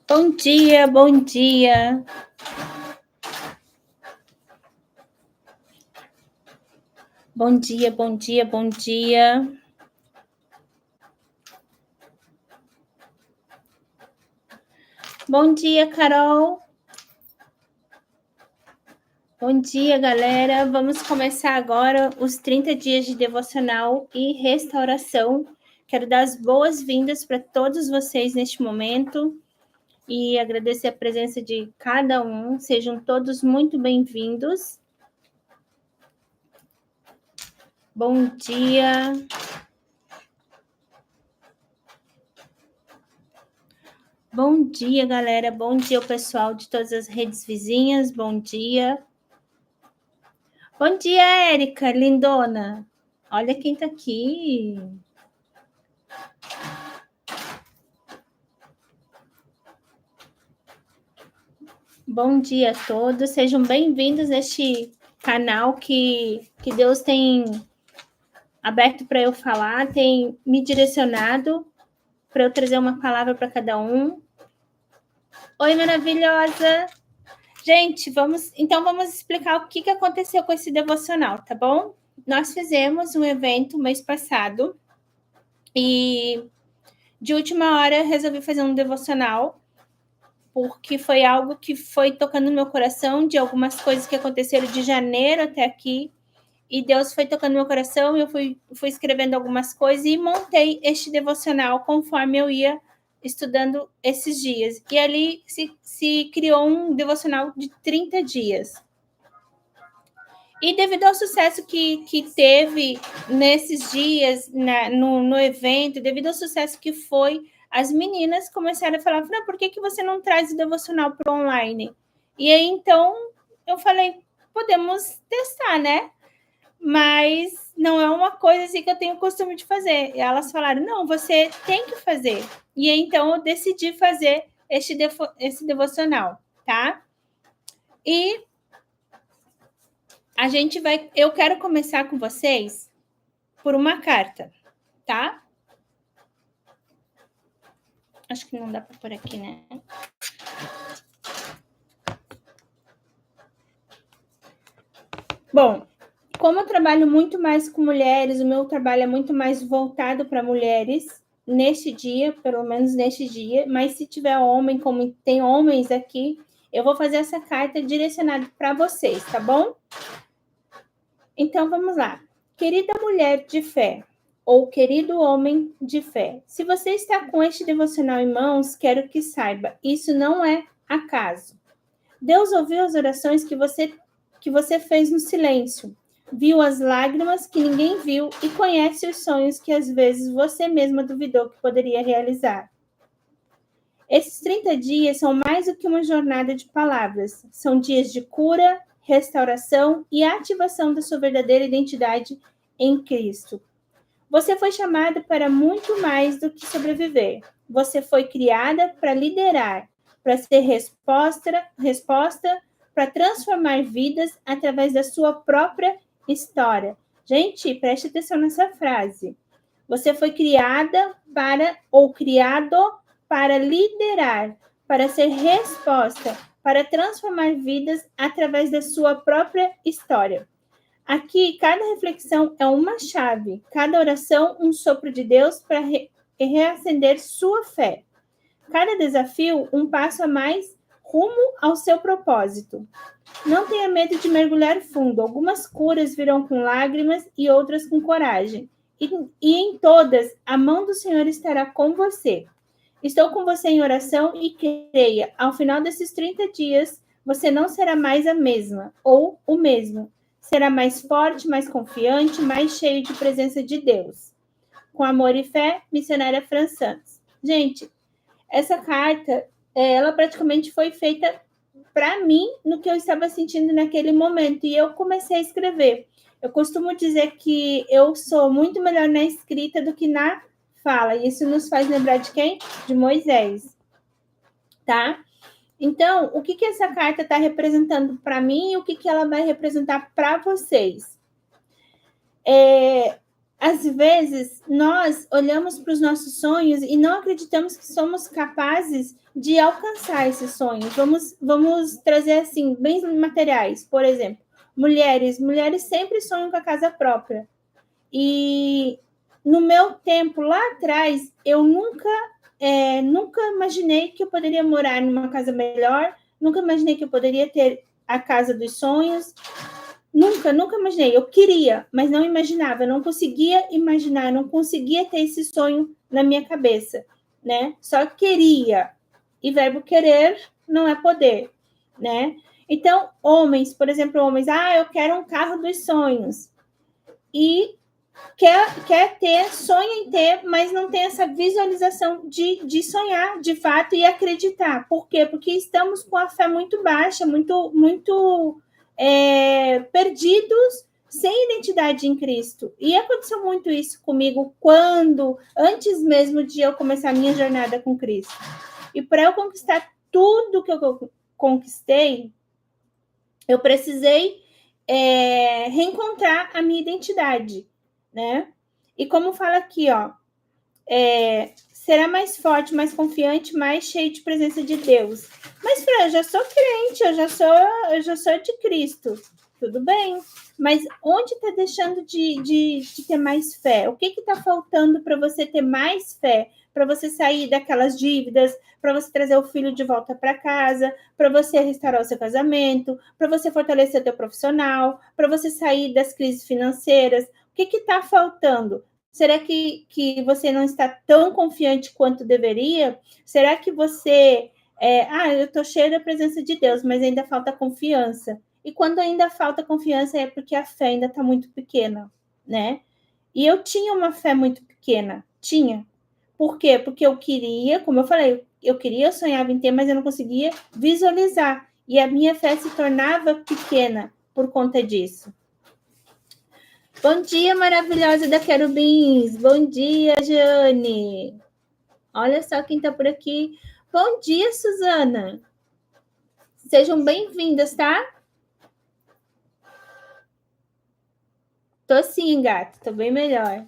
Bom dia, bom dia. Bom dia, bom dia, bom dia. Bom dia, Carol. Bom dia, galera. Vamos começar agora os 30 dias de devocional e restauração. Quero dar as boas-vindas para todos vocês neste momento e agradecer a presença de cada um. Sejam todos muito bem-vindos. Bom dia. Bom dia, galera. Bom dia, o pessoal de todas as redes vizinhas. Bom dia. Bom dia, Érica, lindona. Olha quem tá aqui. Bom dia a todos. Sejam bem-vindos neste canal que Deus tem aberto para eu falar, tem me direcionado para eu trazer uma palavra para cada um. Oi, maravilhosa. Gente, vamos explicar o que aconteceu com esse devocional, tá bom? Nós fizemos um evento mês passado e de última hora resolvi fazer um devocional porque foi algo que foi tocando no meu coração de algumas coisas que aconteceram de janeiro até aqui e Deus foi tocando no meu coração e eu fui escrevendo algumas coisas e montei este devocional conforme eu ia estudando esses dias. E ali se criou um devocional de 30 dias. E devido ao sucesso que teve nesses dias, no evento, devido ao sucesso que foi, as meninas começaram a falar, por que você não traz o devocional para o online? E aí, então, eu falei, podemos testar, né? Mas não é uma coisa assim que eu tenho costume de fazer. E elas falaram, não, você tem que fazer. E aí, então, eu decidi fazer esse devocional, tá? E eu quero começar com vocês por uma carta, tá? Acho que não dá para pôr aqui, né? Bom, como eu trabalho muito mais com mulheres, o meu trabalho é muito mais voltado para mulheres neste dia, pelo menos neste dia, mas se tiver homem, como tem homens aqui, eu vou fazer essa carta direcionada para vocês, tá bom? Então vamos lá. Querida mulher de fé, ou querido homem de fé, se você está com este devocional em mãos, quero que saiba, isso não é acaso. Deus ouviu as orações que você fez no silêncio, viu as lágrimas que ninguém viu e conhece os sonhos que às vezes você mesma duvidou que poderia realizar. Esses 30 dias são mais do que uma jornada de palavras, são dias de cura, restauração e ativação da sua verdadeira identidade em Cristo. Você foi chamada para muito mais do que sobreviver. Você foi criada para liderar, para ser resposta, para transformar vidas através da sua própria história. Gente, preste atenção nessa frase. Você foi criada criado para liderar, para ser resposta, para transformar vidas através da sua própria história. Aqui, cada reflexão é uma chave, cada oração um sopro de Deus para reacender sua fé. Cada desafio um passo a mais rumo ao seu propósito. Não tenha medo de mergulhar fundo. Algumas curas virão com lágrimas e outras com coragem. E em todas, a mão do Senhor estará com você. Estou com você em oração e creia, ao final desses 30 dias, você não será mais a mesma ou o mesmo. Será mais forte, mais confiante, mais cheio de presença de Deus. Com amor e fé, missionária Fran Santos. Gente, essa carta, ela praticamente foi feita para mim no que eu estava sentindo naquele momento. E eu comecei a escrever. Eu costumo dizer que eu sou muito melhor na escrita do que na fala. E isso nos faz lembrar de quem? De Moisés. Tá? Então, o que essa carta está representando para mim e o que ela vai representar para vocês? às vezes, nós olhamos para os nossos sonhos e não acreditamos que somos capazes de alcançar esses sonhos. Vamos trazer, assim, bens materiais. Por exemplo, mulheres sempre sonham com a casa própria. E no meu tempo, lá atrás, eu nunca imaginei que eu poderia morar numa casa melhor, nunca imaginei que eu poderia ter a casa dos sonhos. Nunca imaginei. Eu queria, mas não imaginava. Eu não conseguia imaginar, não conseguia ter esse sonho na minha cabeça, né? Só queria. E verbo querer não é poder, né? Então, homens, por exemplo, eu quero um carro dos sonhos. E quer ter, sonha em ter, mas não tem essa visualização de sonhar, de fato, e acreditar. Por quê? Porque estamos com a fé muito baixa, muito perdidos, sem identidade em Cristo. E aconteceu muito isso comigo antes mesmo de eu começar a minha jornada com Cristo. E para eu conquistar tudo que eu conquistei, eu precisei reencontrar a minha identidade, né? E como fala aqui, ó, será mais forte, mais confiante, mais cheio de presença de Deus. Mas, Fran, eu já sou crente, eu já sou de Cristo. Tudo bem, mas onde está deixando de ter mais fé? O que está faltando para você ter mais fé? Para você sair daquelas dívidas, para você trazer o filho de volta para casa, para você restaurar o seu casamento, para você fortalecer o teu profissional, para você sair das crises financeiras. O que está faltando? Será que você não está tão confiante quanto deveria? Será que você... eu estou cheia da presença de Deus, mas ainda falta confiança. E quando ainda falta confiança é porque a fé ainda está muito pequena, né? E eu tinha uma fé muito pequena. Tinha. Por quê? Porque eu queria, como eu falei, eu sonhava em ter, mas eu não conseguia visualizar. E a minha fé se tornava pequena por conta disso. Bom dia, maravilhosa da Querubins. Bom dia, Jane. Olha só quem está por aqui. Bom dia, Suzana. Sejam bem-vindas, tá? Tô sim, gato. Tô bem melhor.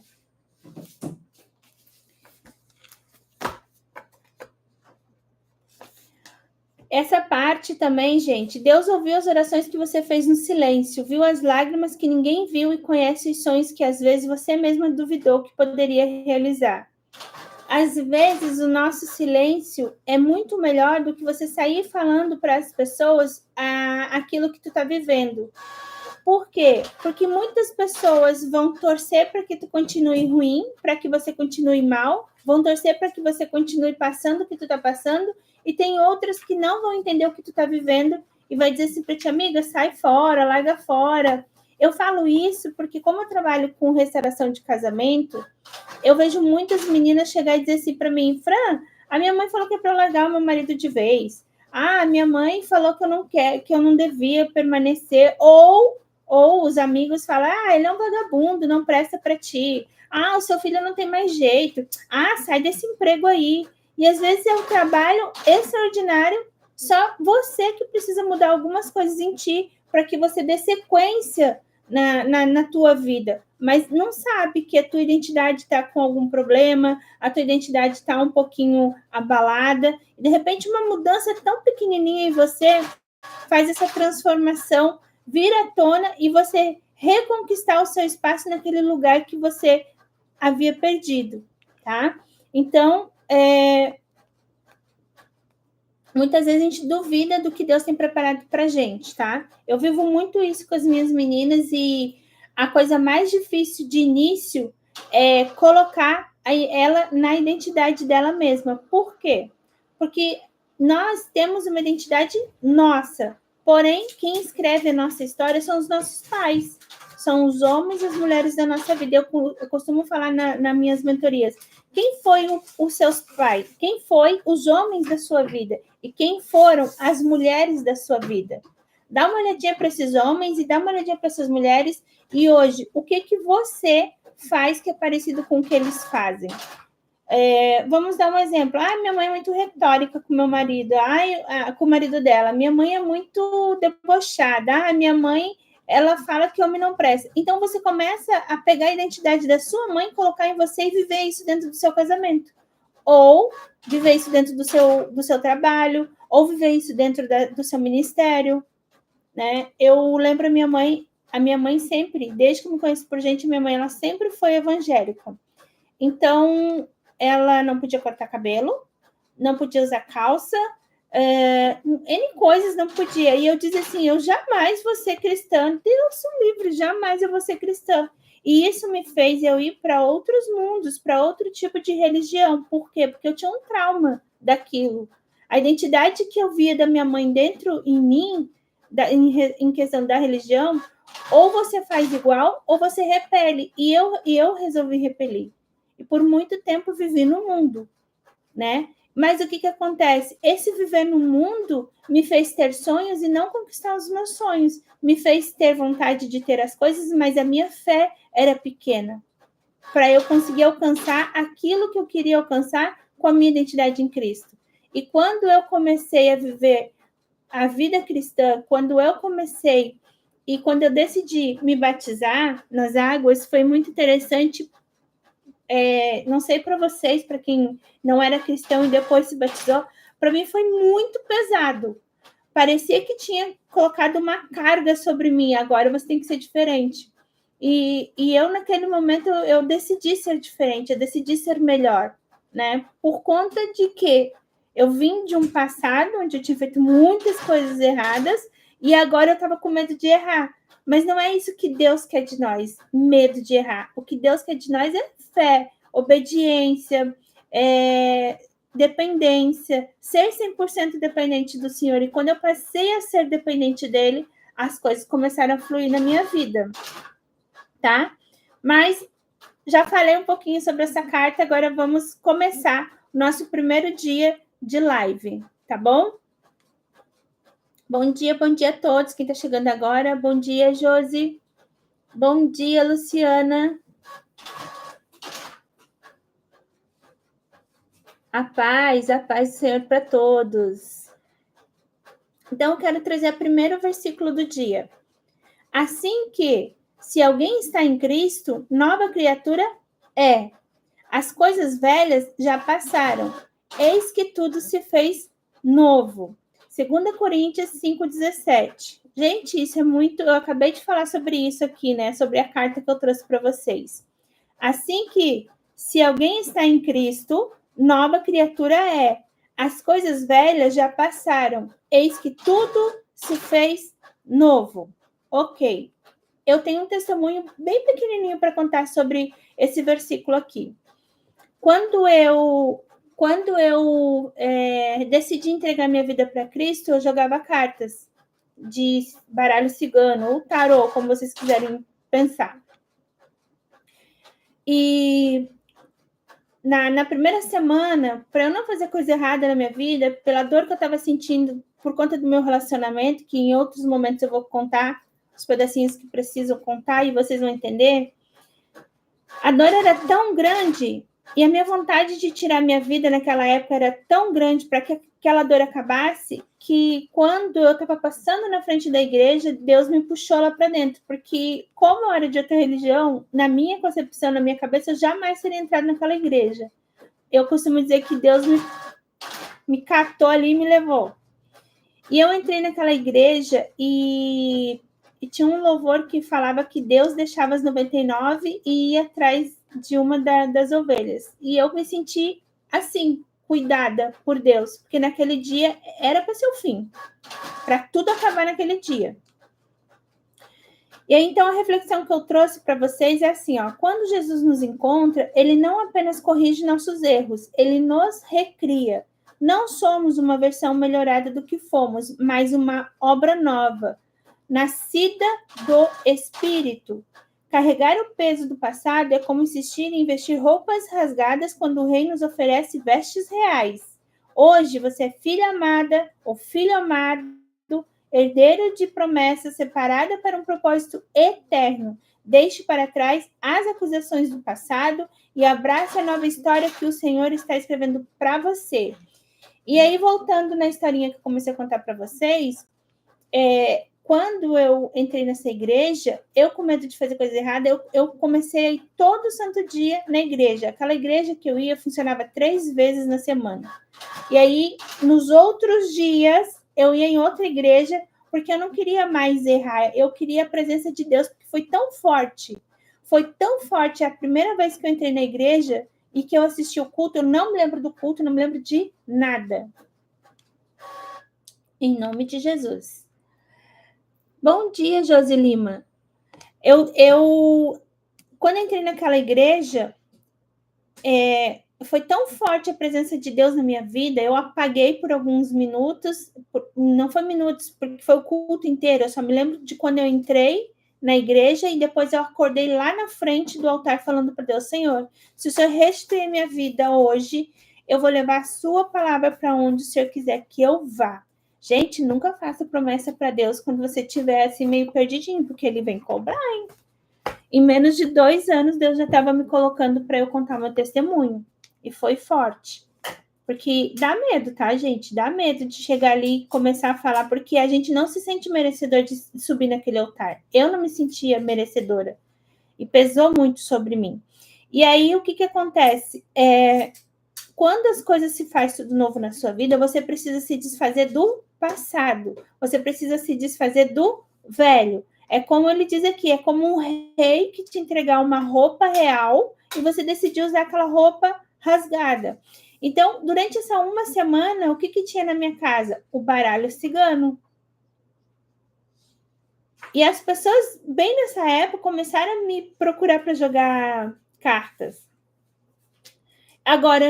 Essa parte também, gente, Deus ouviu as orações que você fez no silêncio, viu as lágrimas que ninguém viu e conhece os sonhos que às vezes você mesma duvidou que poderia realizar. Às vezes o nosso silêncio é muito melhor do que você sair falando para as pessoas aquilo que tu está vivendo. Por quê? Porque muitas pessoas vão torcer para que tu continue ruim, para que você continue mal, vão torcer para que você continue passando o que tu está passando, e tem outras que não vão entender o que tu está vivendo e vai dizer assim para ti, amiga, sai fora, larga fora. Eu falo isso porque, como eu trabalho com restauração de casamento, eu vejo muitas meninas chegar e dizer assim para mim, Fran, a minha mãe falou que é para eu largar o meu marido de vez. Ah, minha mãe falou que eu não quero, que eu não devia permanecer, ou os amigos falam, ele é um vagabundo, não presta para ti. Ah, o seu filho não tem mais jeito. Ah, sai desse emprego aí. E às vezes é um trabalho extraordinário, só você que precisa mudar algumas coisas em ti para que você dê sequência na tua vida, mas não sabe que a tua identidade está com algum problema, a tua identidade está um pouquinho abalada, e de repente uma mudança tão pequenininha em você faz essa transformação vir à tona e você reconquistar o seu espaço naquele lugar que você havia perdido, tá? Então, muitas vezes a gente duvida do que Deus tem preparado para a gente, tá? Eu vivo muito isso com as minhas meninas e a coisa mais difícil de início é colocar ela na identidade dela mesma. Por quê? Porque nós temos uma identidade nossa, porém, quem escreve a nossa história são os nossos pais, são os homens e as mulheres da nossa vida. Eu costumo falar nas minhas mentorias, quem foi os seus pais? Quem foi os homens da sua vida? E quem foram as mulheres da sua vida? Dá uma olhadinha para esses homens e dá uma olhadinha para essas mulheres. E hoje, o que você faz que é parecido com o que eles fazem? Vamos dar um exemplo. Minha mãe é muito retórica com meu marido. Com o marido dela. Minha mãe é muito debochada. Minha mãe ela fala que homem não presta. Então, você começa a pegar a identidade da sua mãe, colocar em você e viver isso dentro do seu casamento. Ou viver isso dentro do seu trabalho, ou viver isso dentro do seu ministério, né? Eu lembro a minha mãe sempre, desde que eu me conheço por gente, minha mãe, ela sempre foi evangélica. Então, ela não podia cortar cabelo, não podia usar calça, N coisas não podia. E eu dizia assim, eu jamais vou ser cristã. Deus o livre, jamais eu vou ser cristã. E isso me fez eu ir para outros mundos, para outro tipo de religião. Por quê? Porque eu tinha um trauma daquilo. A identidade que eu via da minha mãe dentro em mim, em questão da religião, ou você faz igual, ou você repele. E eu resolvi repelir. E por muito tempo vivi no mundo, né? Mas o que acontece? Esse viver no mundo me fez ter sonhos e não conquistar os meus sonhos. Me fez ter vontade de ter as coisas, mas a minha fé era pequena. Para eu conseguir alcançar aquilo que eu queria alcançar com a minha identidade em Cristo. E quando eu comecei a viver a vida cristã, quando eu comecei e quando eu decidi me batizar nas águas, foi muito interessante. Não sei para vocês, para quem não era cristão e depois se batizou, para mim foi muito pesado. Parecia que tinha colocado uma carga sobre mim. Agora você tem que ser diferente. E eu, naquele momento, eu decidi ser diferente, eu decidi ser melhor, né? Por conta de que eu vim de um passado onde eu tinha feito muitas coisas erradas e agora eu estava com medo de errar. Mas não é isso que Deus quer de nós, medo de errar. O que Deus quer de nós é fé, obediência, dependência, ser 100% dependente do Senhor. E quando eu passei a ser dependente dele, as coisas começaram a fluir na minha vida, tá? Mas já falei um pouquinho sobre essa carta, agora vamos começar o nosso primeiro dia de live, tá bom? Bom dia a todos, quem está chegando agora. Bom dia, Josi. Bom dia, Luciana. A paz do Senhor para todos. Então, eu quero trazer o primeiro versículo do dia. Assim que, se alguém está em Cristo, nova criatura é. As coisas velhas já passaram. Eis que tudo se fez novo. 2 Coríntios 5,17. Gente, isso é muito... Eu acabei de falar sobre isso aqui, né? Sobre a carta que eu trouxe para vocês. Assim que, se alguém está em Cristo, nova criatura é. As coisas velhas já passaram. Eis que tudo se fez novo. Ok. Eu tenho um testemunho bem pequenininho para contar sobre esse versículo aqui. Quando eu decidi entregar minha vida para Cristo, eu jogava cartas de baralho cigano, ou tarô, como vocês quiserem pensar. E na primeira semana, para eu não fazer coisa errada na minha vida, pela dor que eu estava sentindo por conta do meu relacionamento, que em outros momentos eu vou contar os pedacinhos que precisam contar e vocês vão entender, a dor era tão grande e a minha vontade de tirar minha vida naquela época era tão grande para que aquela dor acabasse, que quando eu estava passando na frente da igreja, Deus me puxou lá para dentro, porque como eu era de outra religião, na minha concepção, na minha cabeça, eu jamais teria entrado naquela igreja. Eu costumo dizer que Deus me catou ali e me levou. E eu entrei naquela igreja e tinha um louvor que falava que Deus deixava as 99 e ia atrás de uma das ovelhas. E eu me senti assim, cuidada por Deus, porque naquele dia era para ser o fim, para tudo acabar naquele dia. E aí, então, a reflexão que eu trouxe para vocês é assim, ó, quando Jesus nos encontra, ele não apenas corrige nossos erros, ele nos recria. Não somos uma versão melhorada do que fomos, mas uma obra nova, nascida do Espírito. Carregar o peso do passado é como insistir em vestir roupas rasgadas quando o rei nos oferece vestes reais. Hoje você é filha amada ou filho amado, herdeiro de promessa, separada para um propósito eterno. Deixe para trás as acusações do passado e abrace a nova história que o Senhor está escrevendo para você. E aí, voltando na historinha que eu comecei a contar para vocês, quando eu entrei nessa igreja, eu com medo de fazer coisa errada, eu comecei a ir todo santo dia na igreja. Aquela igreja que eu ia funcionava 3 vezes na semana. E aí, nos outros dias, eu ia em outra igreja, porque eu não queria mais errar. Eu queria a presença de Deus, porque foi tão forte. Foi tão forte a primeira vez que eu entrei na igreja e que eu assisti o culto. Eu não me lembro do culto, não me lembro de nada. Em nome de Jesus. Bom dia, Josi Lima. Quando entrei naquela igreja, foi tão forte a presença de Deus na minha vida, eu apaguei por alguns minutos, não foi minutos, porque foi o culto inteiro, eu só me lembro de quando eu entrei na igreja e depois eu acordei lá na frente do altar falando para Deus, Senhor, se o Senhor restituir a minha vida hoje, eu vou levar a sua palavra para onde o Senhor quiser que eu vá. Gente, nunca faça promessa para Deus quando você estiver assim meio perdidinho, porque ele vem cobrar, hein? Em menos de 2 anos, Deus já estava me colocando para eu contar meu testemunho. E foi forte. Porque dá medo, tá, gente? Dá medo de chegar ali e começar a falar, porque a gente não se sente merecedor de subir naquele altar. Eu não me sentia merecedora. E pesou muito sobre mim. E aí, o que acontece? Quando as coisas se faz tudo novo na sua vida, você precisa se desfazer do passado. Você precisa se desfazer do velho. É como ele diz aqui, é como um rei que te entregar uma roupa real e você decidiu usar aquela roupa rasgada. Então, durante essa uma semana, o que tinha na minha casa? O baralho cigano. E as pessoas, bem nessa época, começaram a me procurar para jogar cartas. Agora,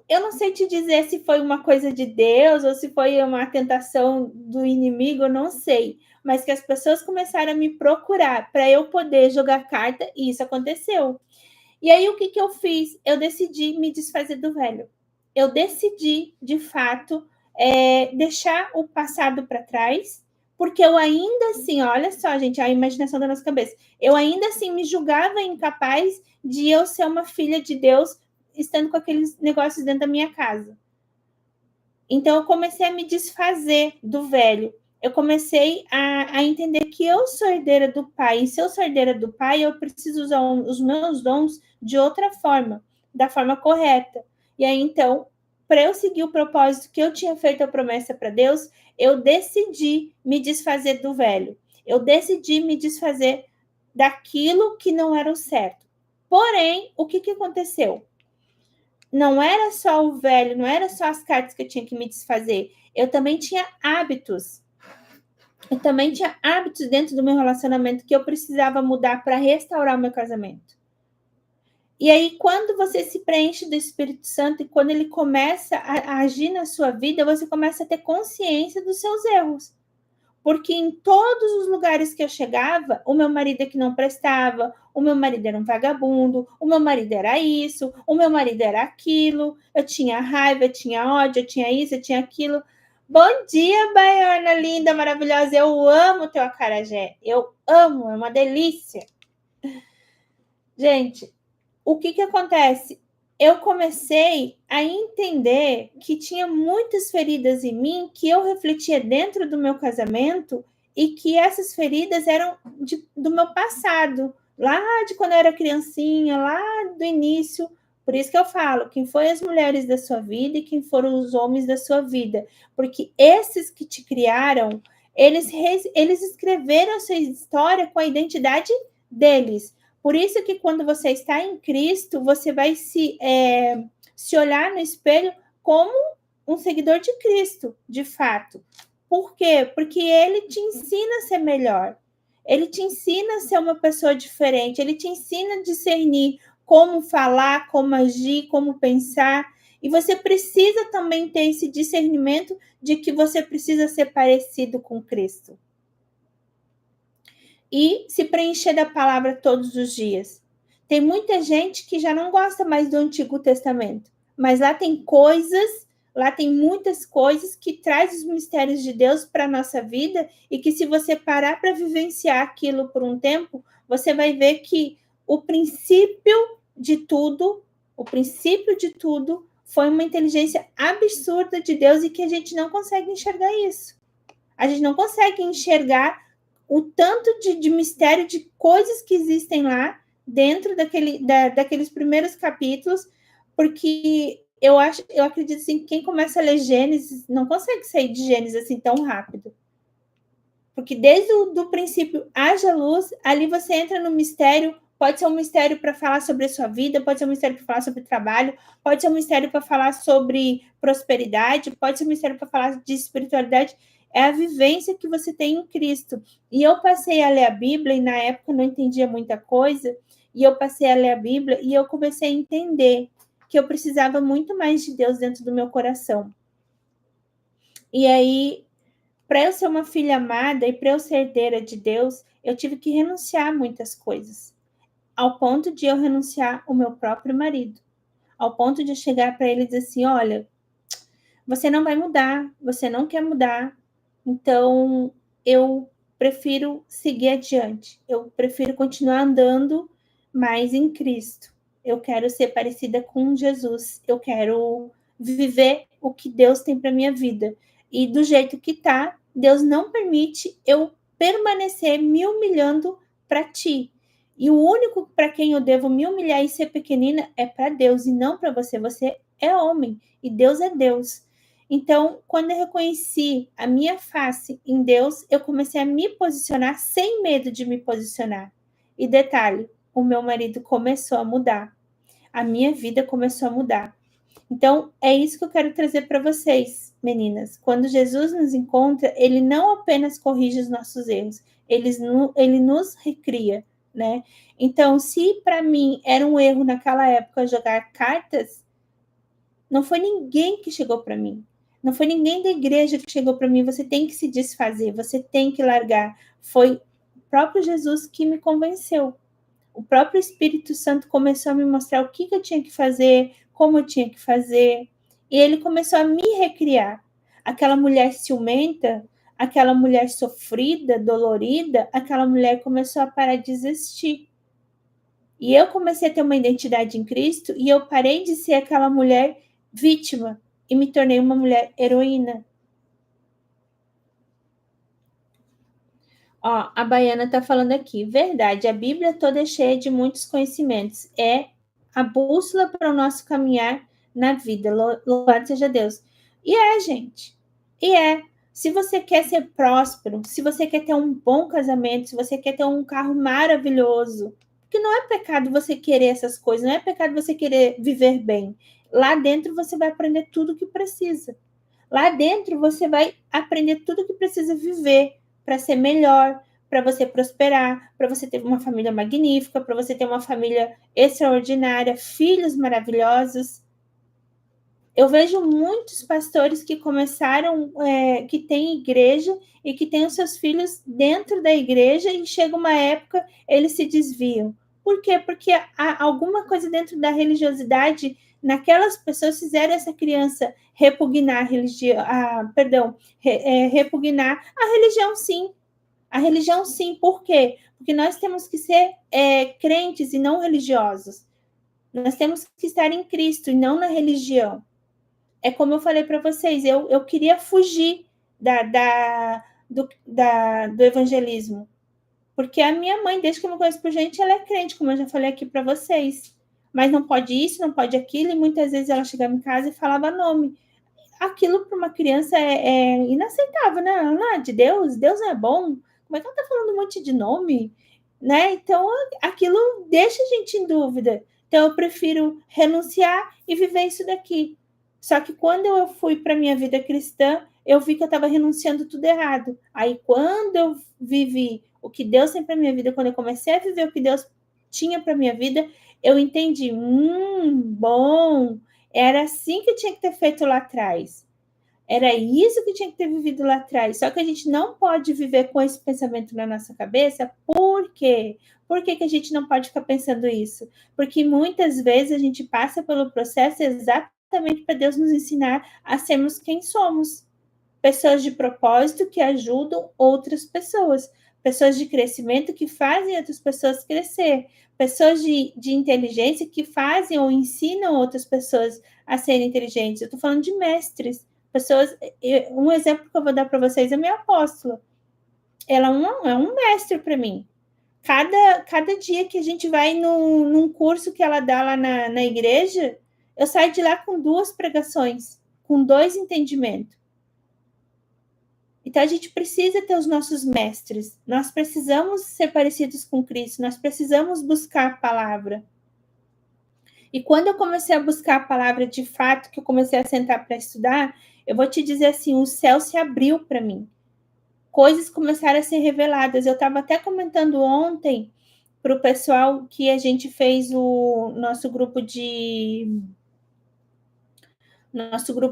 eu não sei te dizer se foi uma coisa de Deus ou se foi uma tentação do inimigo, eu não sei. Mas que as pessoas começaram a me procurar para eu poder jogar carta e isso aconteceu. E aí, o que eu fiz? Eu decidi me desfazer do velho. Eu decidi, de fato, deixar o passado para trás, porque eu ainda assim, olha só, gente, a imaginação da nossa cabeça, eu ainda assim me julgava incapaz de eu ser uma filha de Deus estando com aqueles negócios dentro da minha casa. Então, eu comecei a me desfazer do velho. Eu comecei a entender que eu sou herdeira do Pai. E se eu sou herdeira do Pai, eu preciso usar os meus dons de outra forma, da forma correta. E aí, então, para eu seguir o propósito que eu tinha feito a promessa para Deus, eu decidi me desfazer do velho. Eu decidi me desfazer daquilo que não era o certo. Porém, o que aconteceu? Não era só o velho, não era só as cartas que eu tinha que me desfazer. Eu também tinha hábitos. Eu também tinha hábitos dentro do meu relacionamento que eu precisava mudar para restaurar o meu casamento. E aí, quando você se preenche do Espírito Santo e quando ele começa a agir na sua vida, você começa a ter consciência dos seus erros. Porque em todos os lugares que eu chegava, o meu marido é que não prestava, o meu marido era um vagabundo, o meu marido era isso, o meu marido era aquilo, eu tinha raiva, eu tinha ódio, eu tinha isso, eu tinha aquilo. Bom dia, baiana linda, maravilhosa, eu amo teu acarajé, eu amo, é uma delícia. Gente, o que acontece? Eu comecei a entender que tinha muitas feridas em mim que eu refletia dentro do meu casamento e que essas feridas eram do meu passado, lá de quando eu era criancinha, lá do início. Por isso que eu falo, quem foi as mulheres da sua vida e quem foram os homens da sua vida. Porque esses que te criaram, eles escreveram a sua história com a identidade deles. Por isso que quando você está em Cristo, você vai se olhar no espelho como um seguidor de Cristo, de fato. Por quê? Porque ele te ensina a ser melhor. Ele te ensina a ser uma pessoa diferente. Ele te ensina a discernir como falar, como agir, como pensar. E você precisa também ter esse discernimento de que você precisa ser parecido com Cristo. E se preencher da palavra todos os dias. Tem muita gente que já não gosta mais do Antigo Testamento, mas lá tem muitas coisas que traz os mistérios de Deus para a nossa vida e que se você parar para vivenciar aquilo por um tempo, você vai ver que o princípio de tudo foi uma inteligência absurda de Deus e que a gente não consegue enxergar isso. A gente não consegue enxergar o tanto de mistério, de coisas que existem lá dentro daqueles primeiros capítulos, porque eu acredito assim, que quem começa a ler Gênesis não consegue sair de Gênesis assim tão rápido. Porque desde o do princípio haja luz, ali você entra no mistério. Pode ser um mistério para falar sobre a sua vida, pode ser um mistério para falar sobre trabalho, pode ser um mistério para falar sobre prosperidade, pode ser um mistério para falar de espiritualidade. É a vivência que você tem em Cristo. E eu passei a ler a Bíblia, e na época eu não entendia muita coisa, e eu passei a ler a Bíblia, e eu comecei a entender que eu precisava muito mais de Deus dentro do meu coração. E aí, para eu ser uma filha amada e para eu ser herdeira de Deus, eu tive que renunciar a muitas coisas, ao ponto de eu renunciar ao meu próprio marido, ao ponto de chegar para ele e dizer assim: olha, você não vai mudar, você não quer mudar, então eu prefiro seguir adiante, eu prefiro continuar andando mais em Cristo. Eu quero ser parecida com Jesus, eu quero viver o que Deus tem para minha vida. E do jeito que tá, Deus não permite eu permanecer me humilhando para ti. E o único para quem eu devo me humilhar e ser pequenina é para Deus e não para você. Você é homem e Deus é Deus. Então, quando eu reconheci a minha face em Deus, eu comecei a me posicionar sem medo de me posicionar. E detalhe, o meu marido começou a mudar. A minha vida começou a mudar. Então, é isso que eu quero trazer para vocês, meninas. Quando Jesus nos encontra, ele não apenas corrige os nossos erros, ele nos recria, né? Então, se para mim era um erro naquela época jogar cartas, não foi ninguém que chegou para mim. Não foi ninguém da igreja que chegou para mim. Você tem que se desfazer, você tem que largar. Foi o próprio Jesus que me convenceu. O próprio Espírito Santo começou a me mostrar o que eu tinha que fazer, como eu tinha que fazer. E ele começou a me recriar. Aquela mulher ciumenta, aquela mulher sofrida, dolorida, aquela mulher começou a parar de existir. E eu comecei a ter uma identidade em Cristo e eu parei de ser aquela mulher vítima e me tornei uma mulher heroína. Ó, a Baiana está falando aqui. Verdade, a Bíblia toda é cheia de muitos conhecimentos. É a bússola para o nosso caminhar na vida. Louvado seja Deus. E é, gente. E é. Se você quer ser próspero, se você quer ter um bom casamento, se você quer ter um carro maravilhoso, porque não é pecado você querer essas coisas, não é pecado você querer viver bem. Lá dentro você vai aprender tudo o que precisa. Lá dentro você vai aprender tudo o que precisa viver para ser melhor, para você prosperar, para você ter uma família magnífica, para você ter uma família extraordinária, filhos maravilhosos. Eu vejo muitos pastores que começaram, que têm igreja e que têm os seus filhos dentro da igreja e chega uma época eles se desviam. Por quê? Porque há alguma coisa dentro da religiosidade naquelas pessoas fizeram essa criança repugnar repugnar a religião, sim. A religião, sim. Por quê? Porque nós temos que ser crentes e não religiosos. Nós temos que estar em Cristo e não na religião. É como eu falei para vocês, eu queria fugir do evangelismo. Porque a minha mãe, desde que eu me conheço por gente, ela é crente, como eu já falei aqui para vocês. Mas não pode isso, não pode aquilo, e muitas vezes ela chegava em casa e falava nome. Aquilo para uma criança é inaceitável, né? Ela, de Deus, Deus não é bom. Como é que ela está falando um monte de nome? Né? Então, aquilo deixa a gente em dúvida. Então, eu prefiro renunciar e viver isso daqui. Só que quando eu fui para a minha vida cristã, eu vi que eu estava renunciando tudo errado. Aí, quando eu vivi o que Deus tem para minha vida, quando eu comecei a viver o que Deus tinha para minha vida, eu entendi, bom, era assim que eu tinha que ter feito lá atrás. Era isso que tinha que ter vivido lá atrás. Só que a gente não pode viver com esse pensamento na nossa cabeça. Por quê? Por que a gente não pode ficar pensando isso? Porque muitas vezes a gente passa pelo processo exatamente para Deus nos ensinar a sermos quem somos. Pessoas de propósito que ajudam outras pessoas. Pessoas de crescimento que fazem outras pessoas crescer. Pessoas de inteligência que fazem ou ensinam outras pessoas a serem inteligentes. Eu estou falando de mestres. Pessoas, um exemplo que eu vou dar para vocês é minha apóstola. ela é um mestre para mim. Cada dia que a gente vai num curso que ela dá lá na igreja, eu saio de lá com 2 pregações, com 2 entendimentos. Então, a gente precisa ter os nossos mestres. Nós precisamos ser parecidos com Cristo. Nós precisamos buscar a palavra. E quando eu comecei a buscar a palavra de fato, que eu comecei a sentar para estudar, eu vou te dizer assim, o céu se abriu para mim. Coisas começaram a ser reveladas. Eu estava até comentando ontem para o pessoal que a gente fez o nosso grupo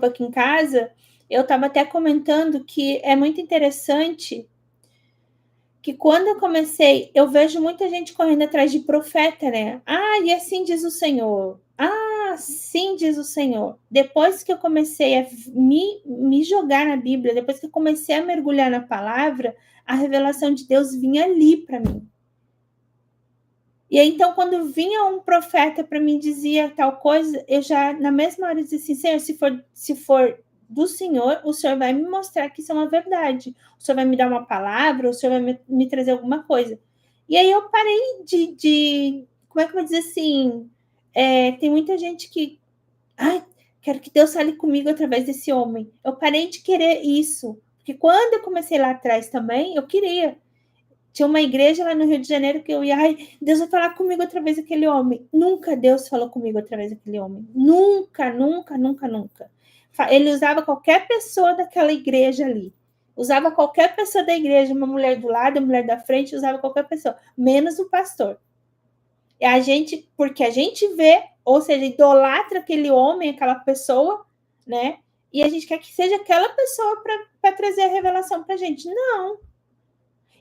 aqui em casa. Eu estava até comentando que é muito interessante que quando eu comecei, eu vejo muita gente correndo atrás de profeta, né? Ah, e assim diz o Senhor. Ah, sim diz o Senhor. Depois que eu comecei a me jogar na Bíblia, depois que eu comecei a mergulhar na palavra, a revelação de Deus vinha ali para mim. E aí, então, quando vinha um profeta para mim dizia tal coisa, eu já, na mesma hora, dizia assim, Senhor, se for do Senhor, o Senhor vai me mostrar que isso é uma verdade. O Senhor vai me dar uma palavra, o Senhor vai me trazer alguma coisa. E aí eu parei como é que eu vou dizer assim? Tem muita gente que, ai, quero que Deus fale comigo através desse homem. Eu parei de querer isso. Porque quando eu comecei lá atrás também, eu queria. Tinha uma igreja lá no Rio de Janeiro que eu ia, ai, Deus vai falar comigo através daquele homem. Nunca Deus falou comigo através daquele homem. Nunca, nunca, nunca, nunca. Ele usava qualquer pessoa daquela igreja ali. Usava qualquer pessoa da igreja, uma mulher do lado, uma mulher da frente, usava qualquer pessoa, menos o pastor. E porque a gente vê, ou seja, idolatra aquele homem, aquela pessoa, né? E a gente quer que seja aquela pessoa para trazer a revelação para a gente. Não.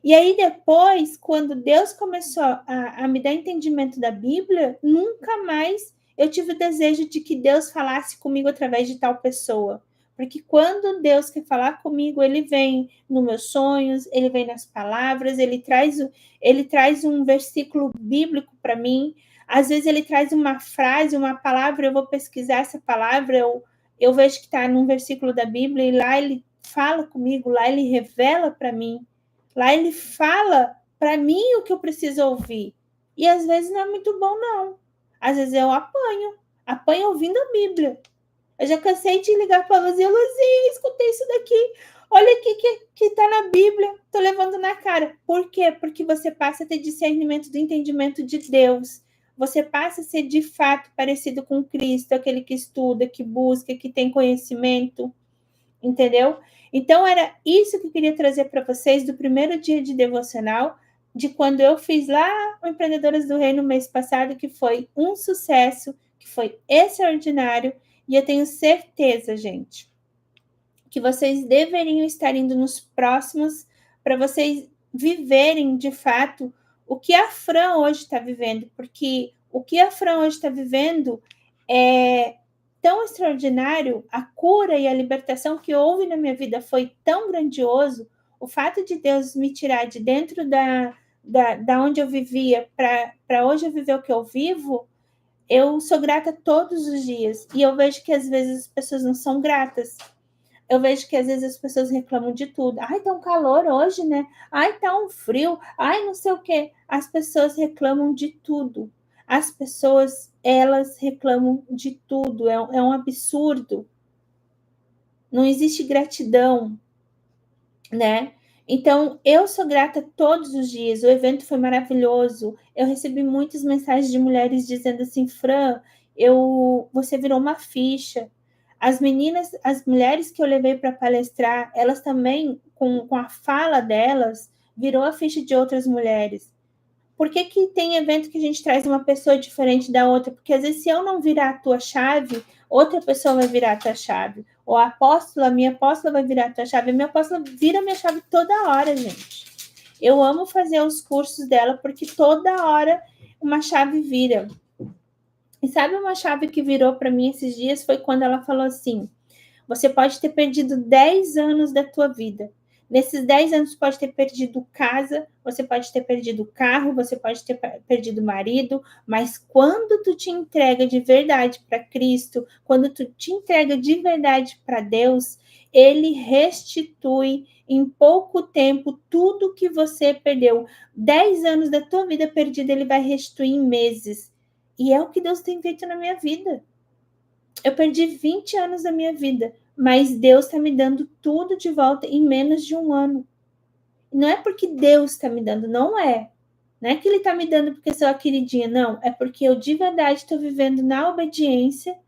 E aí depois, quando Deus começou a me dar entendimento da Bíblia, nunca mais eu tive o desejo de que Deus falasse comigo através de tal pessoa. Porque quando Deus quer falar comigo, ele vem nos meus sonhos, ele vem nas palavras, ele traz um versículo bíblico para mim. Às vezes ele traz uma frase, uma palavra, eu vou pesquisar essa palavra, eu vejo que está num versículo da Bíblia, e lá ele fala comigo, lá ele revela para mim. Lá ele fala para mim o que eu preciso ouvir. E às vezes não é muito bom, não. Às vezes eu apanho ouvindo a Bíblia. Eu já cansei de ligar para a Luzia, Luzia, escutei isso daqui. Olha aqui que está na Bíblia, estou levando na cara. Por quê? Porque você passa a ter discernimento do entendimento de Deus. Você passa a ser de fato parecido com Cristo, aquele que estuda, que busca, que tem conhecimento. Entendeu? Então, era isso que eu queria trazer para vocês do primeiro dia de devocional, de quando eu fiz lá o Empreendedoras do Reino no mês passado, que foi um sucesso, que foi extraordinário, e eu tenho certeza, gente, que vocês deveriam estar indo nos próximos para vocês viverem, de fato, o que a Fran hoje está vivendo, porque o que a Fran hoje está vivendo é tão extraordinário, a cura e a libertação que houve na minha vida foi tão grandioso, o fato de Deus me tirar de dentro da onde eu vivia para hoje eu viver o que eu vivo, eu sou grata todos os dias. E eu vejo que às vezes as pessoas não são gratas. Eu vejo que às vezes as pessoas reclamam de tudo. Ai, tá um calor hoje, né? Ai, tá um frio. Ai, não sei o quê. As pessoas reclamam de tudo. As pessoas, elas reclamam de tudo. É um absurdo. Não existe gratidão, né? Então, eu sou grata todos os dias. O evento foi maravilhoso. Eu recebi muitas mensagens de mulheres dizendo assim, Fran, você virou uma ficha. As meninas, as mulheres que eu levei para palestrar, elas também, com a fala delas, virou a ficha de outras mulheres. Por que tem evento que a gente traz uma pessoa diferente da outra? Porque às vezes se eu não virar a tua chave, outra pessoa vai virar a tua chave. Ou a minha apóstola vai virar a tua chave. A minha apóstola vira a minha chave toda hora, gente. Eu amo fazer os cursos dela porque toda hora uma chave vira. E sabe uma chave que virou para mim esses dias? Foi quando ela falou assim, você pode ter perdido 10 anos da tua vida. Nesses 10 anos, você pode ter perdido casa, você pode ter perdido carro, você pode ter perdido marido, mas quando tu te entrega de verdade para Cristo, quando tu te entrega de verdade para Deus, Ele restitui em pouco tempo tudo que você perdeu. 10 anos da tua vida perdida, Ele vai restituir em meses. E é o que Deus tem feito na minha vida. Eu perdi 20 anos da minha vida, mas Deus está me dando tudo de volta em menos de um ano. Não é porque Deus está me dando, não é. Não é que Ele está me dando porque sou a queridinha, não. É porque eu de verdade estou vivendo na obediência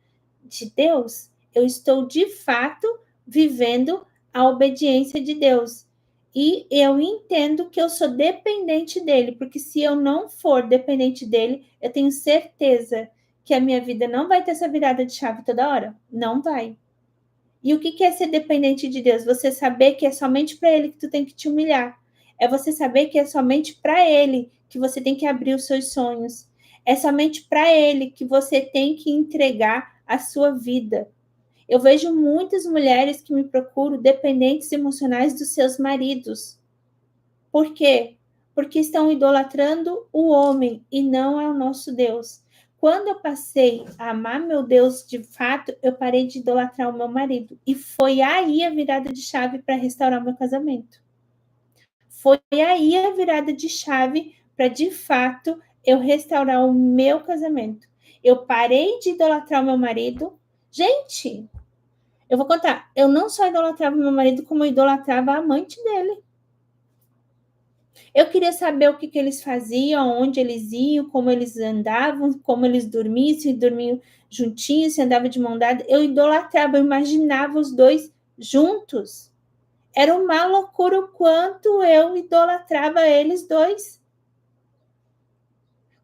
de Deus. Eu estou de fato vivendo a obediência de Deus. E eu entendo que eu sou dependente dele, porque se eu não for dependente dele, eu tenho certeza que a minha vida não vai ter essa virada de chave toda hora. Não vai. E o que é ser dependente de Deus? Você saber que é somente para Ele que tu tem que te humilhar. É você saber que é somente para Ele que você tem que abrir os seus sonhos. É somente para Ele que você tem que entregar a sua vida. Eu vejo muitas mulheres que me procuram dependentes emocionais dos seus maridos. Por quê? Porque estão idolatrando o homem e não é o nosso Deus. Quando eu passei a amar meu Deus de fato, eu parei de idolatrar o meu marido. E foi aí a virada de chave para restaurar meu casamento. Foi aí a virada de chave para, de fato, eu restaurar o meu casamento. Eu parei de idolatrar o meu marido. Gente, eu vou contar. Eu não só idolatrava o meu marido, como eu idolatrava a amante dele. Eu queria saber o que eles faziam, onde eles iam, como eles andavam, como eles dormiam, se dormiam juntinhos, se andavam de mão dada. Eu idolatrava, eu imaginava os dois juntos. Era uma loucura o quanto eu idolatrava eles dois.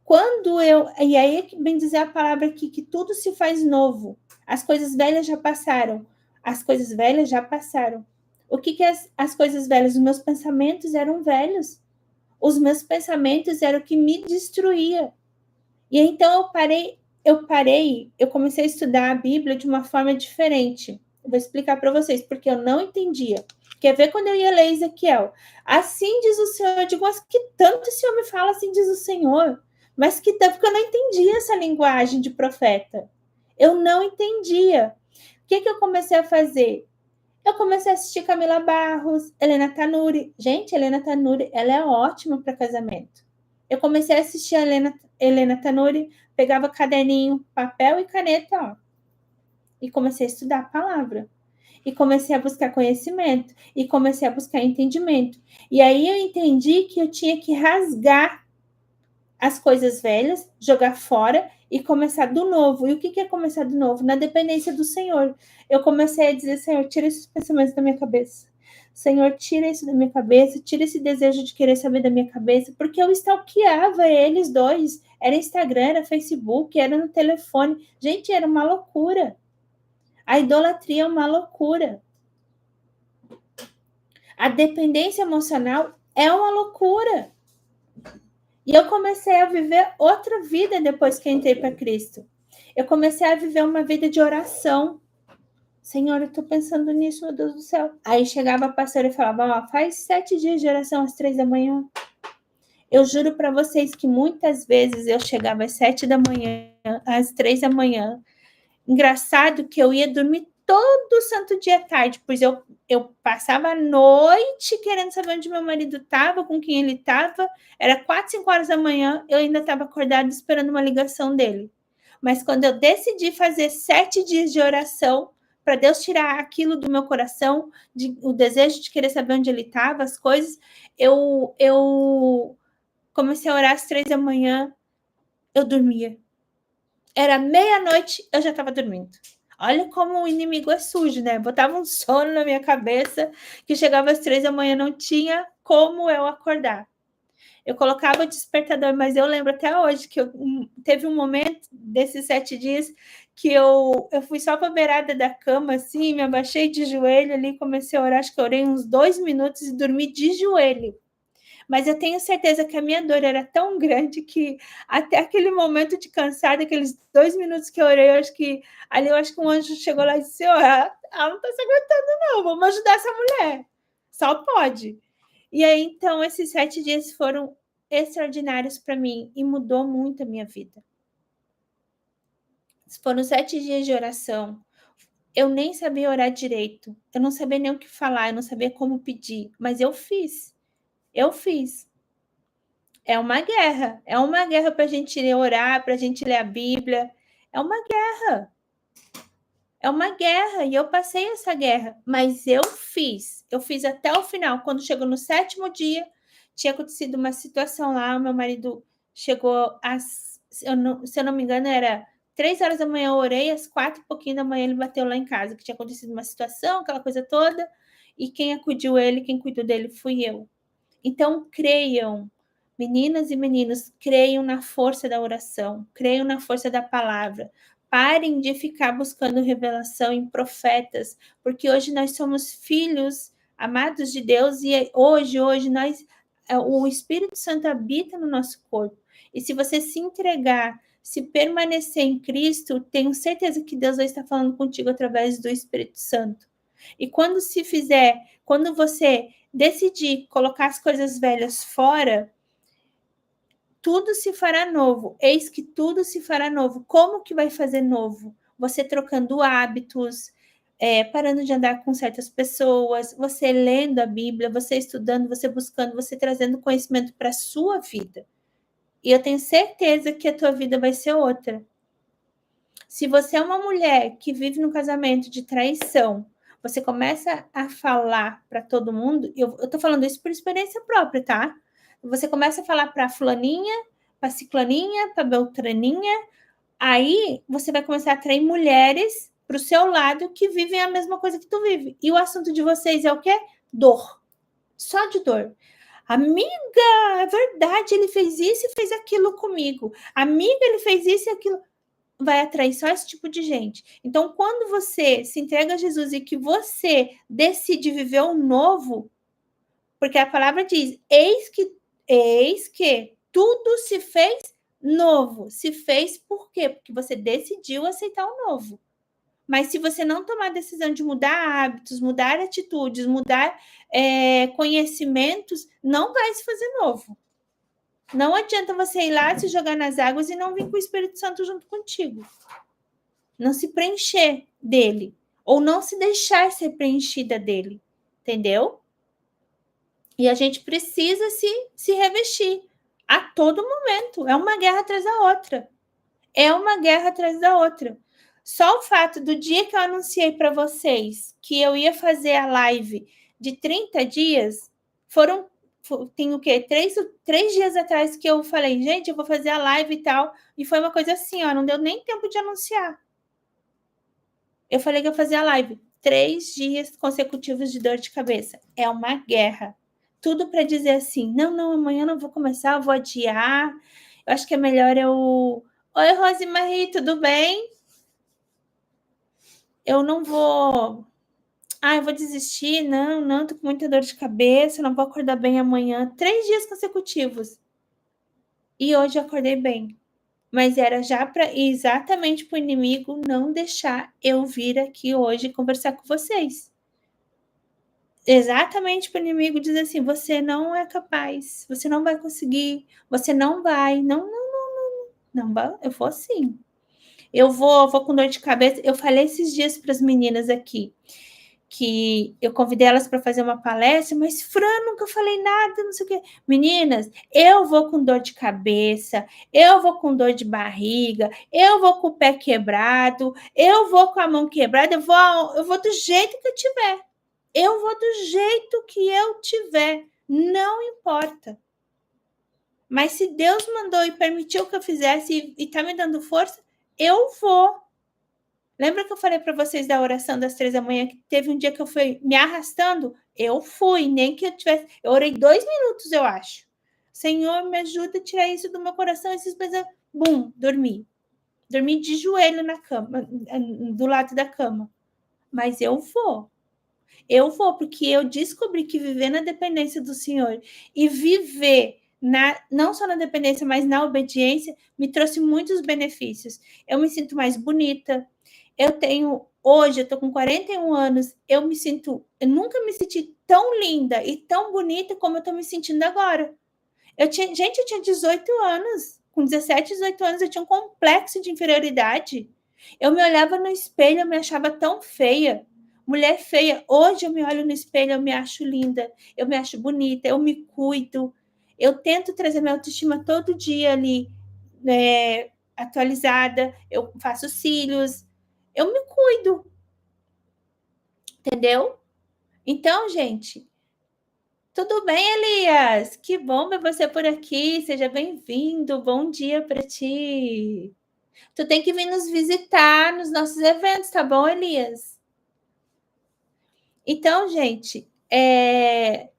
Quando eu... E aí é que bem dizer a palavra aqui, que tudo se faz novo. As coisas velhas já passaram. As coisas velhas já passaram. O que é as coisas velhas? Os meus pensamentos eram velhos. Os meus pensamentos eram o que me destruía. E então eu comecei a estudar a Bíblia de uma forma diferente. Eu vou explicar para vocês, porque eu não entendia. Quer ver quando eu ia ler Ezequiel? Assim diz o Senhor. Eu digo, mas que tanto esse homem fala assim diz o Senhor? Mas que tanto, porque eu não entendia essa linguagem de profeta. Eu não entendia. O que eu comecei a fazer? Eu comecei a assistir Camila Barros, Helena Tanuri. Gente, Helena Tanuri, ela é ótima para casamento. Eu comecei a assistir a Helena Tanuri, pegava caderninho, papel e caneta, ó, e comecei a estudar a palavra. E comecei a buscar conhecimento. E comecei a buscar entendimento. E aí eu entendi que eu tinha que rasgar as coisas velhas, jogar fora e começar do novo. E o que é começar do novo? Na dependência do Senhor. Eu comecei a dizer, Senhor, tira esses pensamentos da minha cabeça. Senhor, tira isso da minha cabeça, tira esse desejo de querer saber da minha cabeça, porque eu stalkeava eles dois. Era Instagram, era Facebook, era no telefone. Gente, era uma loucura. A idolatria é uma loucura. A dependência emocional é uma loucura. E eu comecei a viver outra vida depois que entrei para Cristo. Eu comecei a viver uma vida de oração. Senhor, eu estou pensando nisso, meu Deus do céu. Aí chegava a pastora e falava, ó, faz 7 dias de oração às 3 da manhã. Eu juro para vocês que muitas vezes eu chegava às 7 da manhã, às 3 da manhã. Engraçado que eu ia dormir todo santo dia à tarde, pois eu passava a noite querendo saber onde meu marido estava, com quem ele estava. Era 4, 5 horas da manhã, eu ainda estava acordada esperando uma ligação dele. Mas quando eu decidi fazer 7 dias de oração, para Deus tirar aquilo do meu coração, o desejo de querer saber onde ele estava, as coisas, eu comecei a orar às 3 da manhã, eu dormia. Era meia-noite, eu já estava dormindo. Olha como o inimigo é sujo, né? Botava um sono na minha cabeça que chegava às 3 da manhã, não tinha como eu acordar. Eu colocava o despertador, mas eu lembro até hoje que teve um momento desses 7 dias que eu fui só para a beirada da cama, assim, me abaixei de joelho ali, comecei a orar, acho que eu orei uns 2 minutos e dormi de joelho. Mas eu tenho certeza que a minha dor era tão grande que até aquele momento de cansada, aqueles 2 minutos que eu orei, eu acho que um anjo chegou lá e disse, ela não está se aguentando não, vamos ajudar essa mulher. Só pode. E aí, então, esses 7 dias foram extraordinários para mim e mudou muito a minha vida. Foram 7 dias de oração. Eu nem sabia orar direito. Eu não sabia nem o que falar, eu não sabia como pedir, mas eu fiz. Eu fiz. É uma guerra para a gente orar, para a gente ler a Bíblia. É uma guerra. É uma guerra e eu passei essa guerra, mas eu fiz até o final. Quando chegou no 7º dia, tinha acontecido uma situação lá, o meu marido chegou se eu não me engano, era 3 horas da manhã, eu orei, às 4 e pouquinho da manhã ele bateu lá em casa, que tinha acontecido uma situação, aquela coisa toda, e quem acudiu ele, quem cuidou dele fui eu. Então, creiam, meninas e meninos, creiam na força da oração, creiam na força da palavra. Parem de ficar buscando revelação em profetas, porque hoje nós somos filhos amados de Deus e hoje nós o Espírito Santo habita no nosso corpo. E se você se entregar, se permanecer em Cristo, tenho certeza que Deus vai estar falando contigo através do Espírito Santo. E quando você decidir colocar as coisas velhas fora, tudo se fará novo. Eis que tudo se fará novo. Como que vai fazer novo? Você trocando hábitos, parando de andar com certas pessoas, você lendo a Bíblia, você estudando, você buscando, você trazendo conhecimento para a sua vida. E eu tenho certeza que a tua vida vai ser outra. Se você é uma mulher que vive num casamento de traição, você começa a falar para todo mundo, eu tô falando isso por experiência própria, tá? Você começa a falar para fulaninha, para ciclaninha, para beltraninha, aí você vai começar a atrair mulheres para o seu lado que vivem a mesma coisa que tu vive. E o assunto de vocês é o quê? Dor. Só de dor. Amiga, é verdade, ele fez isso e fez aquilo comigo. Amiga, ele fez isso e aquilo. Vai atrair só esse tipo de gente. Então, quando você se entrega a Jesus e que você decide viver o novo, porque a palavra diz: eis que tudo se fez novo. Se fez por quê? Porque você decidiu aceitar o novo. Mas se você não tomar a decisão de mudar hábitos, mudar atitudes, mudar conhecimentos, não vai se fazer novo. Não adianta você ir lá, se jogar nas águas e não vir com o Espírito Santo junto contigo. Não se preencher dele. Ou não se deixar ser preenchida dele. Entendeu? E a gente precisa se revestir a todo momento. É uma guerra atrás da outra. É uma guerra atrás da outra. Só o fato do dia que eu anunciei para vocês que eu ia fazer a live de 30 dias, tem o quê? Três dias atrás que eu falei, gente, eu vou fazer a live e tal. E foi uma coisa assim, ó, não deu nem tempo de anunciar. Eu falei que eu fazia live. 3 dias consecutivos de dor de cabeça. É uma guerra. Tudo para dizer assim, não, amanhã eu não vou começar, eu vou adiar. Eu acho que é melhor eu... Oi, Rosemarie, tudo bem? Eu não vou... eu vou desistir. Não, tô com muita dor de cabeça, não vou acordar bem amanhã. 3 dias consecutivos. E hoje eu acordei bem. Mas era já exatamente para o inimigo não deixar eu vir aqui hoje conversar com vocês. Exatamente para o inimigo dizer assim, você não é capaz, você não vai conseguir, você não vai, não, eu vou sim. Eu vou com dor de cabeça. Eu falei esses dias para as meninas aqui, que eu convidei elas para fazer uma palestra, mas Fran, nunca falei nada, não sei o quê. Meninas, eu vou com dor de cabeça, eu vou com dor de barriga, eu vou com o pé quebrado, eu vou com a mão quebrada, eu vou do jeito que eu tiver. Eu vou do jeito que eu tiver, não importa. Mas se Deus mandou e permitiu que eu fizesse e tá me dando força, eu vou. Lembra que eu falei para vocês da oração das 3 da manhã, que teve um dia que eu fui me arrastando? Eu fui, nem que eu tivesse... Eu orei 2 minutos, eu acho. Senhor, me ajuda a tirar isso do meu coração. Esses pensamentos... Bum, dormi. Dormi de joelho na cama, do lado da cama. Mas eu vou. Eu vou, porque eu descobri que viver na dependência do Senhor e viver não só na dependência, mas na obediência, me trouxe muitos benefícios. Eu me sinto mais bonita, Hoje eu tô com 41 anos, eu nunca me senti tão linda e tão bonita como eu tô me sentindo agora. Eu tinha 18 anos. Com 17, 18 anos, eu tinha um complexo de inferioridade. Eu me olhava no espelho, eu me achava tão feia. Mulher feia. Hoje eu me olho no espelho, eu me acho linda, eu me acho bonita, eu me cuido. Eu tento trazer minha autoestima todo dia ali, né, atualizada. Eu faço cílios, eu me cuido, entendeu? Então, gente, tudo bem, Elias? Que bom ver você por aqui. Seja bem-vindo. Bom dia para ti. Tu tem que vir nos visitar nos nossos eventos, tá bom, Elias? Então, gente, é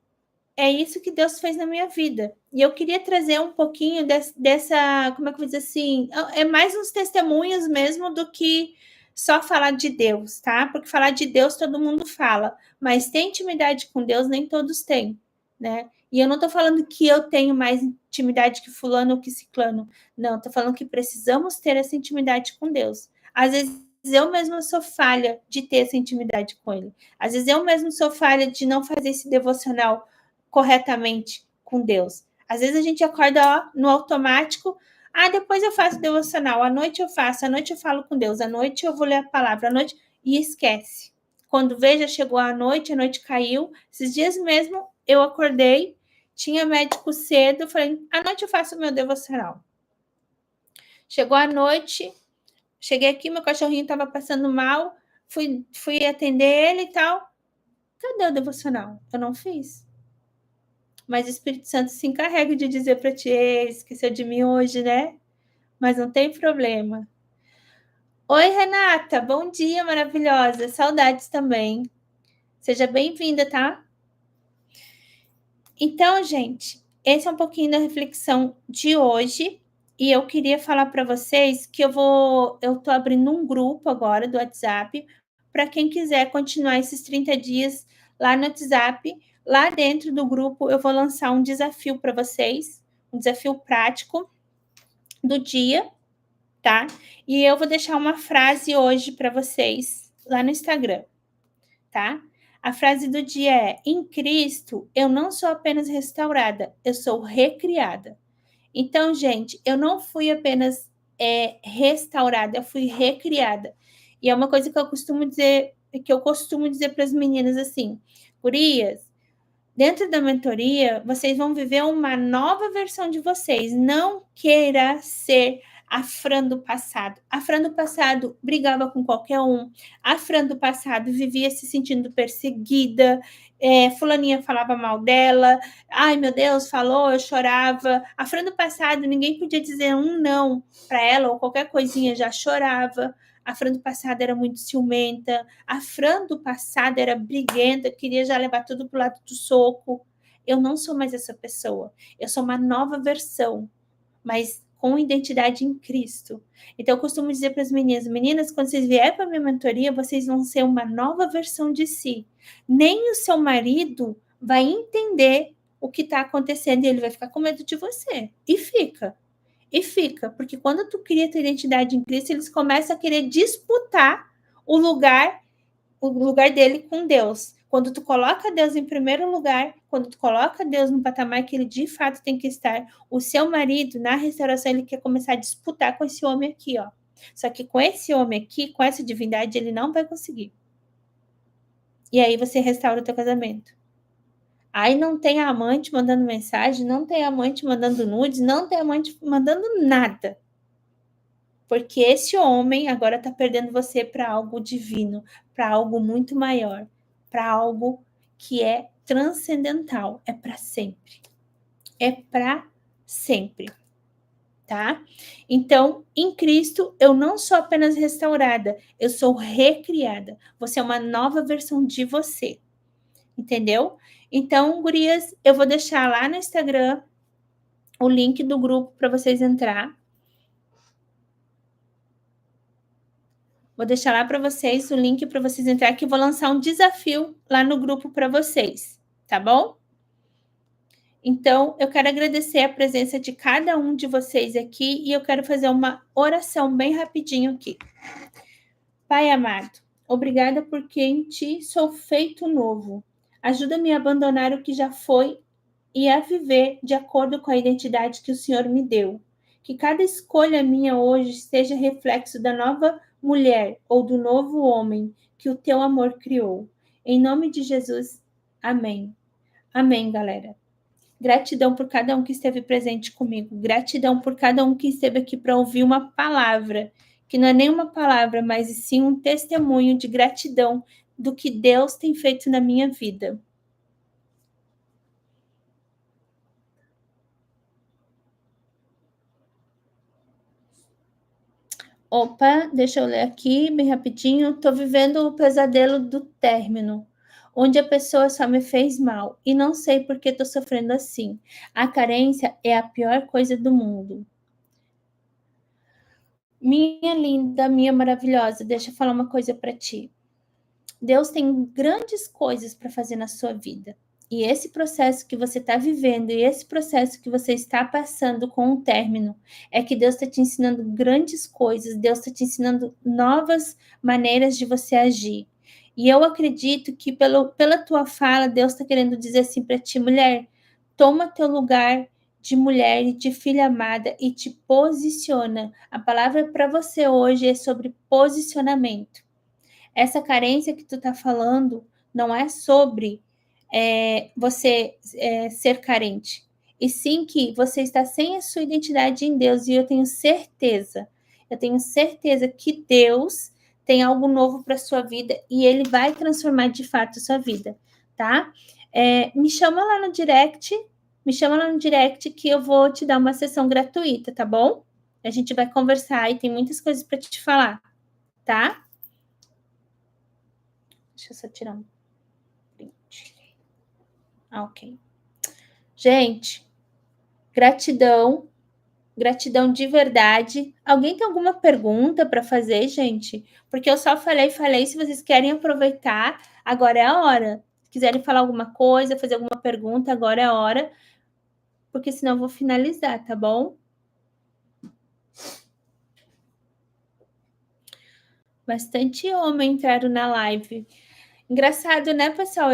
isso que Deus fez na minha vida. E eu queria trazer um pouquinho dessa, como é que eu vou dizer assim? É mais uns testemunhos mesmo do que só falar de Deus, tá? Porque falar de Deus todo mundo fala, mas ter intimidade com Deus nem todos têm, né? E eu não tô falando que eu tenho mais intimidade que fulano ou que ciclano. Não, tô falando que precisamos ter essa intimidade com Deus. Às vezes eu mesma sou falha de ter essa intimidade com Ele. Às vezes eu mesmo sou falha de não fazer esse devocional corretamente com Deus. Às vezes a gente acorda no automático. Ah, depois eu faço devocional. À noite eu faço. À noite eu falo com Deus. À noite eu vou ler a palavra. À noite e esquece. Quando veja, chegou a noite caiu. Esses dias mesmo eu acordei, tinha médico cedo. Falei, à noite eu faço o meu devocional. Chegou a noite, cheguei aqui, meu cachorrinho estava passando mal. Fui atender ele e tal. Cadê o devocional? Eu não fiz. Mas o Espírito Santo se encarrega de dizer para ti, esqueceu de mim hoje, né? Mas não tem problema. Oi, Renata, bom dia, maravilhosa. Saudades também. Seja bem-vinda, tá? Então, gente, esse é um pouquinho da reflexão de hoje. E eu queria falar para vocês que eu tô abrindo um grupo agora do WhatsApp para quem quiser continuar esses 30 dias lá no WhatsApp. Lá dentro do grupo eu vou lançar um desafio para vocês, um desafio prático do dia, tá? E eu vou deixar uma frase hoje para vocês lá no Instagram, tá? A frase do dia é: em Cristo, eu não sou apenas restaurada, eu sou recriada. Então, gente, eu não fui apenas restaurada, eu fui recriada. E é uma coisa que eu costumo dizer para as meninas assim, gurias, dentro da mentoria, vocês vão viver uma nova versão de vocês. Não queira ser a Fran do passado. A Fran do passado brigava com qualquer um. A Fran do passado vivia se sentindo perseguida. Fulaninha falava mal dela. Ai, meu Deus, falou, eu chorava. A Fran do passado, ninguém podia dizer um não para ela ou qualquer coisinha, já chorava. A Fran do passado era muito ciumenta. A Fran do passado era briguenta, queria já levar tudo pro lado do soco. Eu não sou mais essa pessoa. Eu sou uma nova versão, mas com identidade em Cristo. Então, eu costumo dizer para as meninas, quando vocês vierem para a minha mentoria, vocês vão ser uma nova versão de si. Nem o seu marido vai entender o que está acontecendo e ele vai ficar com medo de você. E fica. E fica, porque quando tu cria tua identidade em Cristo, eles começam a querer disputar o lugar dele com Deus. Quando tu coloca Deus em primeiro lugar, quando tu coloca Deus no patamar que ele de fato tem que estar, o seu marido, na restauração, ele quer começar a disputar com esse homem aqui, ó. Só que com esse homem aqui, com essa divindade, ele não vai conseguir. E aí você restaura o teu casamento. Aí não tem amante mandando mensagem, não tem amante mandando nudes, não tem amante mandando nada. Porque esse homem agora está perdendo você para algo divino, para algo muito maior, para algo que é transcendental, é para sempre. É para sempre, tá? Então, em Cristo, eu não sou apenas restaurada, eu sou recriada. Você é uma nova versão de você. Entendeu? Então, gurias, eu vou deixar lá no Instagram o link do grupo para vocês entrar. Vou deixar lá para vocês o link para vocês entrar, que eu vou lançar um desafio lá no grupo para vocês, tá bom? Então, eu quero agradecer a presença de cada um de vocês aqui e eu quero fazer uma oração bem rapidinho aqui. Pai amado, obrigada porque em Ti sou feito novo. Ajuda-me a abandonar o que já foi e a viver de acordo com a identidade que o Senhor me deu. Que cada escolha minha hoje seja reflexo da nova mulher ou do novo homem que o Teu amor criou. Em nome de Jesus, amém. Amém, galera. Gratidão por cada um que esteve presente comigo. Gratidão por cada um que esteve aqui para ouvir uma palavra, que não é nem uma palavra, mas sim um testemunho de gratidão do que Deus tem feito na minha vida. Opa, deixa eu ler aqui bem rapidinho. Estou vivendo o pesadelo do término, onde a pessoa só me fez mal e não sei por que estou sofrendo assim. A carência é a pior coisa do mundo. Minha linda, minha maravilhosa, deixa eu falar uma coisa para ti. Deus tem grandes coisas para fazer na sua vida. E esse processo que você está vivendo e esse processo que você está passando com o término é que Deus está te ensinando grandes coisas, Deus está te ensinando novas maneiras de você agir. E eu acredito que pela tua fala, Deus está querendo dizer assim para ti, mulher, toma teu lugar de mulher e de filha amada e te posiciona. A palavra para você hoje é sobre posicionamento. Essa carência que tu tá falando não é sobre você ser carente, e sim que você está sem a sua identidade em Deus, e eu tenho certeza que Deus tem algo novo para sua vida e Ele vai transformar de fato a sua vida, tá? Me chama lá no direct, me chama lá no direct que eu vou te dar uma sessão gratuita, tá bom? A gente vai conversar e tem muitas coisas para te falar, tá? Deixa eu só tirar um print. Ok. Gente, gratidão. Gratidão de verdade. Alguém tem alguma pergunta para fazer, gente? Porque eu só falei. Se vocês querem aproveitar, agora é a hora. Se quiserem falar alguma coisa, fazer alguma pergunta, agora é a hora. Porque senão eu vou finalizar, tá bom? Bastante homem entraram na live. Engraçado, né, pessoal?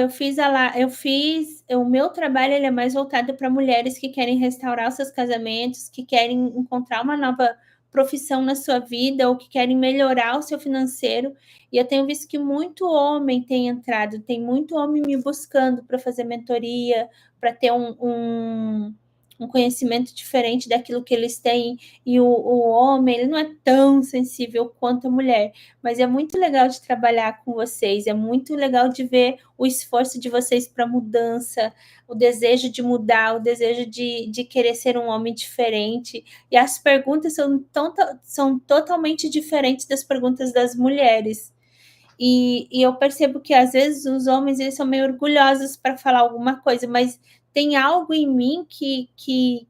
O meu trabalho ele é mais voltado para mulheres que querem restaurar os seus casamentos, que querem encontrar uma nova profissão na sua vida ou que querem melhorar o seu financeiro. E eu tenho visto que muito homem tem entrado, tem muito homem me buscando para fazer mentoria, para ter um conhecimento diferente daquilo que eles têm. E o homem, ele não é tão sensível quanto a mulher. Mas é muito legal de trabalhar com vocês, é muito legal de ver o esforço de vocês para mudança, o desejo de mudar, o desejo de querer ser um homem diferente. E as perguntas são totalmente diferentes das perguntas das mulheres. E eu percebo que às vezes os homens eles são meio orgulhosos para falar alguma coisa, mas tem algo em mim que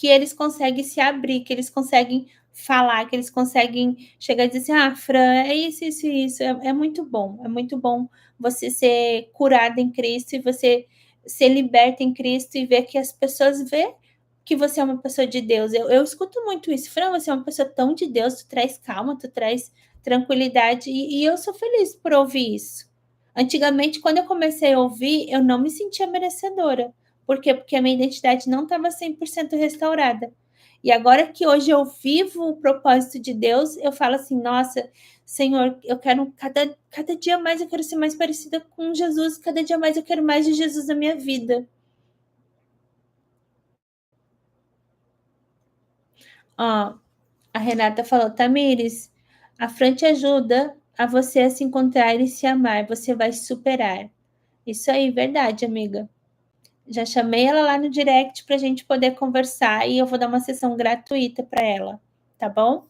eles conseguem se abrir, que eles conseguem falar, que eles conseguem chegar e dizer assim, Fran, é isso, isso, isso. É muito bom você ser curada em Cristo e você ser liberta em Cristo e ver que as pessoas vê que você é uma pessoa de Deus. Eu escuto muito isso. Fran, você é uma pessoa tão de Deus, tu traz calma, tu traz tranquilidade, e eu sou feliz por ouvir isso. Antigamente, quando eu comecei a ouvir, eu não me sentia merecedora. Por quê? Porque a minha identidade não estava 100% restaurada. E agora que hoje eu vivo o propósito de Deus, eu falo assim, nossa, Senhor, eu quero cada dia mais eu quero ser mais parecida com Jesus, cada dia mais eu quero mais de Jesus na minha vida. Ó, a Renata falou, Tamires, a Fran te ajuda a você a se encontrar e se amar, você vai superar. Isso aí, verdade, amiga. Já chamei ela lá no direct para a gente poder conversar e eu vou dar uma sessão gratuita para ela, tá bom?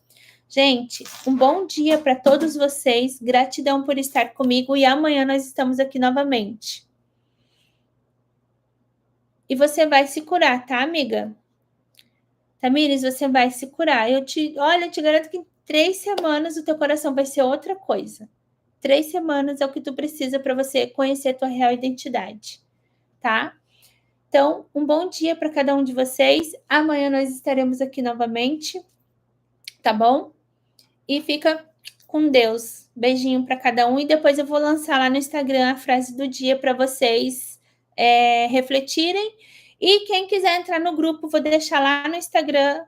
Gente, um bom dia para todos vocês. Gratidão por estar comigo e amanhã nós estamos aqui novamente. E você vai se curar, tá, amiga? Tamires, você vai se curar. Olha, eu te garanto que em 3 semanas o teu coração vai ser outra coisa. 3 semanas é o que tu precisa para você conhecer a tua real identidade, tá? Então, um bom dia para cada um de vocês. Amanhã nós estaremos aqui novamente, tá bom? E fica com Deus. Beijinho para cada um e depois eu vou lançar lá no Instagram a frase do dia para vocês refletirem. E quem quiser entrar no grupo, vou deixar lá no Instagram,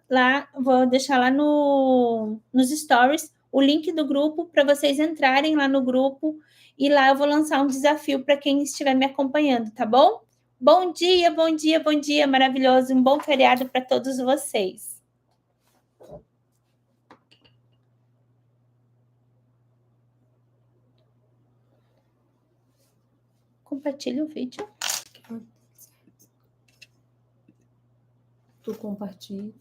vou deixar lá nos stories o link do grupo para vocês entrarem lá no grupo e lá eu vou lançar um desafio para quem estiver me acompanhando, tá bom? Bom dia, bom dia, bom dia, maravilhoso, um bom feriado para todos vocês. Compartilha o vídeo. Tu compartilha.